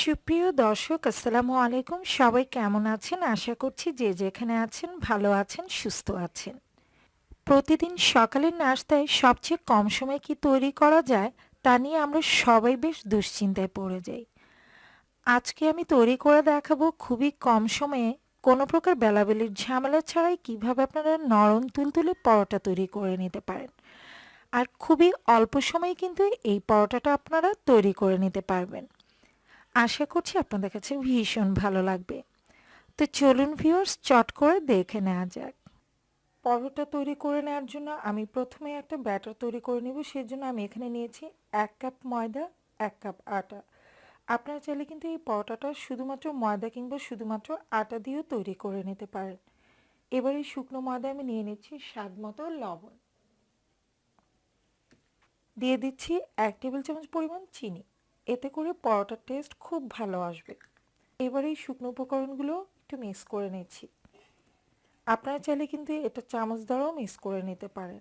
সুপ্রিয় দর্শক, আসসালামু আলাইকুম। সবাই কেমন আছেন? আশা করছি যে যেখানে আছেন ভালো আছেন, সুস্থ আছেন। প্রতিদিন সকালের নাস্তায় সবচেয়ে কম সময়ে কি তৈরি করা যায় তা নিয়ে আমরা সবাই বেশ দুশ্চিন্তায় পড়ে যাই। আজকে আমি তৈরি করে দেখাবো খুবই কম সময়ে কোনো প্রকার বেলাবেলির ঝামেলা ছাড়াই কিভাবে আপনারা নরম তুলতুলে পরোটা তৈরি করে নিতে পারেন। আর খুবই অল্প সময়ে কিন্তু এই পরোটাটা আপনারা তৈরি করে নিতে পারবেন। আশা করছি আপনাদের কাছে ভীষণ ভালো লাগবে। তো চলুন ভিউয়ার্স, চট করে দেখে নেওয়া যাক। পরোটা তৈরি করে নেওয়ার জন্য আমি প্রথমে একটা ব্যাটার তৈরি করে নেব। সেজন্য আমি এখানে নিয়েছি 1 কাপ ময়দা, 1 কাপ আটা। আপনারা চাইলে কিন্তু এই পরোটাটা শুধুমাত্র ময়দা কিংবা শুধুমাত্র আটা দিয়েও তৈরি করে নিতে পারেন। এবার এই শুকনো ময়দা আমি নিয়ে নিচ্ছি স্বাদ মতো লবণ, দিয়ে দিচ্ছি 1 টেবিল চামচ পরিমাণ চিনি। এতে করে পরোটার টেস্ট খুব ভালো আসবে। এবার এই শুকনো উপকরণগুলো একটু মিক্স করে নিচ্ছি। আপনারা চাইলে কিন্তু এটা চামচ দ্বারাও মিক্স করে নিতে পারেন।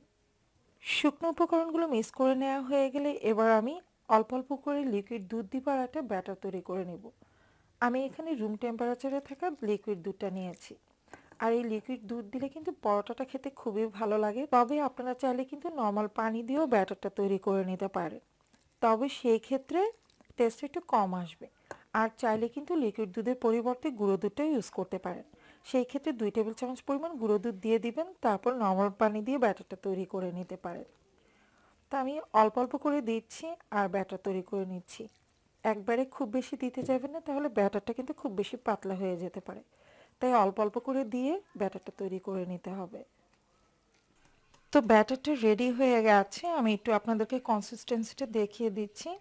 শুকনো উপকরণগুলো মিক্স করে নেওয়া হয়ে গেলে এবার আমি অল্প অল্প করে লিকুইড দুধ দিয়ে একটা ব্যাটার তৈরি করে নেব। আমি এখানে রুম টেম্পারেচারে থাকা লিকুইড দুধটা নিয়েছি। আর এই লিকুইড দুধ দিলে কিন্তু পরোটাটা খেতে খুবই ভালো লাগে। তবে আপনারা চাইলে কিন্তু নর্মাল পানি দিয়েও ব্যাটারটা তৈরি করে নিতে পারেন, তবে সেই ক্ষেত্রে টেস্ট একটু কম আসবে। আর চাইলে কিন্তু লিকুইড দুধের পরিবর্তে গুঁড়ো দুধটা ইউজ করতে পারেন। সেই ক্ষেত্রে 2 টেবিল চামচ পরিমাণ গুঁড়ো দুধ দিয়ে দিবেন, তারপর নর্মাল পানি দিয়ে ব্যাটারটা তৈরি করে নিতে পারেন। তা আমি অল্প অল্প করে দিচ্ছি আর ব্যাটার তৈরি করে নিচ্ছি। একবারে খুব বেশি দিতে যাবেন না, তাহলে ব্যাটারটা কিন্তু খুব বেশি পাতলা হয়ে যেতে পারে। তাই অল্প অল্প করে দিয়ে ব্যাটারটা তৈরি করে নিতে হবে। তো ব্যাটারটা রেডি হয়ে গেছে, আমি একটু আপনাদেরকে কনসিস্টেন্সিটা দেখিয়ে দিচ্ছি।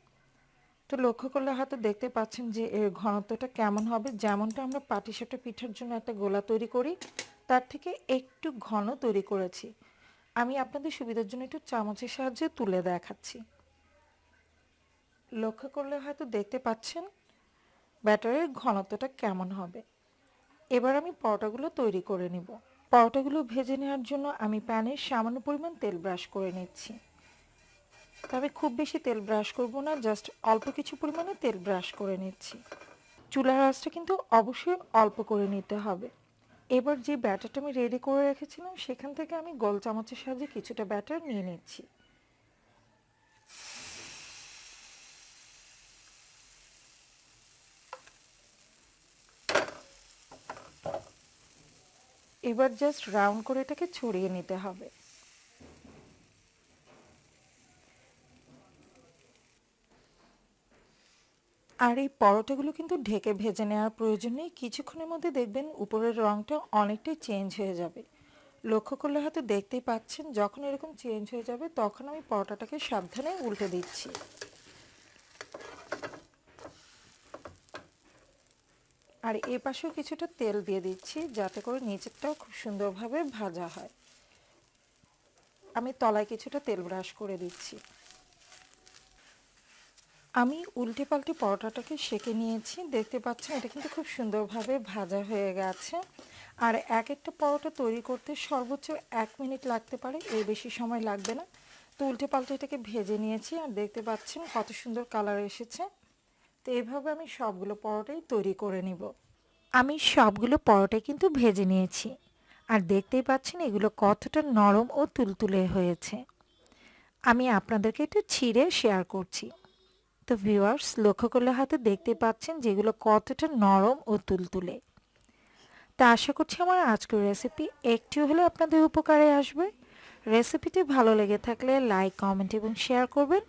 তো লক্ষ্য করলে হয়তো দেখতে পাচ্ছেন যে এর ঘনত্বটা কেমন হবে। যেমনটা আমরা পাটিসাপটা পিঠার জন্য একটা গোলা তৈরি করি, তার থেকে একটু ঘন তৈরি করেছি। আমি আপনাদের সুবিধার জন্য একটু চামচের সাহায্যে তুলে দেখাচ্ছি। লক্ষ্য করলে হয়তো দেখতে পাচ্ছেন ব্যাটারের ঘনত্বটা কেমন হবে। এবার আমি পরোটাগুলো তৈরি করে নিব। পরোটাগুলো ভেজে নেওয়ার জন্য আমি প্যানে সামান্য পরিমাণ তেল ব্রাশ করে নিচ্ছি। তবে খুব বেশি তেল ব্রাশ করব না, জাস্ট অল্প কিছু পরিমাণে তেল ব্রাশ করে নিচ্ছি। চুলার আঁচটা কিন্তু অবশ্যই অল্প করে নিতে হবে। এবার যে ব্যাটারটা আমি রেডি করে রেখেছিলাম সেখান থেকে আমি গোল চামচের সাহায্যে কিছুটা ব্যাটার নিয়ে নিচ্ছি। এবার জাস্ট রাউন্ড করে এটাকে ছড়িয়ে নিতে হবে। আর এই পরোটাগুলো কিন্তু ঢেকে ভেজে নেওয়ার প্রয়োজন নেই। কিছুক্ষণের মধ্যে দেখবেন উপরের রঙটা অনেকটাই চেঞ্জ হয়ে যাবে। লক্ষ্য করলে হয়তো দেখতেই পাচ্ছেন, যখন এরকম চেঞ্জ হয়ে যাবে তখন আমি পরোটাটাকে সাবধানে উল্টে দিচ্ছি। আর এ পাশেও কিছুটা তেল দিয়ে দিচ্ছি, যাতে করে নিচেরটাও খুব সুন্দরভাবে ভাজা হয়। আমি তলায় কিছুটা তেল ব্রাশ করে দিচ্ছি। আমি উল্টে পাল্টে পরোটাটাকে সেঁকে নিয়েছি। দেখতে পাচ্ছেন এটা কিন্তু খুব সুন্দরভাবে ভাজা হয়ে গেছে। আর এক একটা পরোটা তৈরি করতে সর্বোচ্চ 1 মিনিট লাগতে পারে, এর বেশি সময় লাগবে না। তো উল্টে পাল্টে এটাকে ভেজে নিয়েছি আর দেখতে পাচ্ছেন কত সুন্দর কালার এসেছে। তো এইভাবে আমি সবগুলো পরোটাই তৈরি করে নিব। আমি সবগুলো পরোটাই কিন্তু ভেজে নিয়েছি আর দেখতেই পাচ্ছেন এগুলো কতটা নরম ও তুলতুলে হয়েছে। আমি আপনাদেরকে একটু ছিঁড়ে শেয়ার করছি। তো ভিউয়ার্স, লক্ষ্য করলে হয়তো দেখতে পাচ্ছেন যেগুলো কতটা নরম ও তুলতুলে। তা আশা করছি আমার আজকের রেসিপি একটু হলেও আপনাদের উপকারে আসবে। রেসিপিটি ভালো লেগে থাকলে লাইক, কমেন্ট এবং শেয়ার করবেন।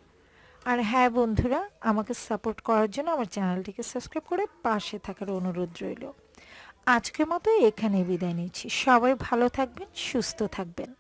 আর হ্যাঁ বন্ধুরা, আমাকে সাপোর্ট করার জন্য আমার চ্যানেলটিকে সাবস্ক্রাইব করে পাশে থাকার অনুরোধ রইল। আজকের মতো এখানেই বিদায় নিচ্ছি। সবাই ভালো থাকবেন, সুস্থ থাকবেন।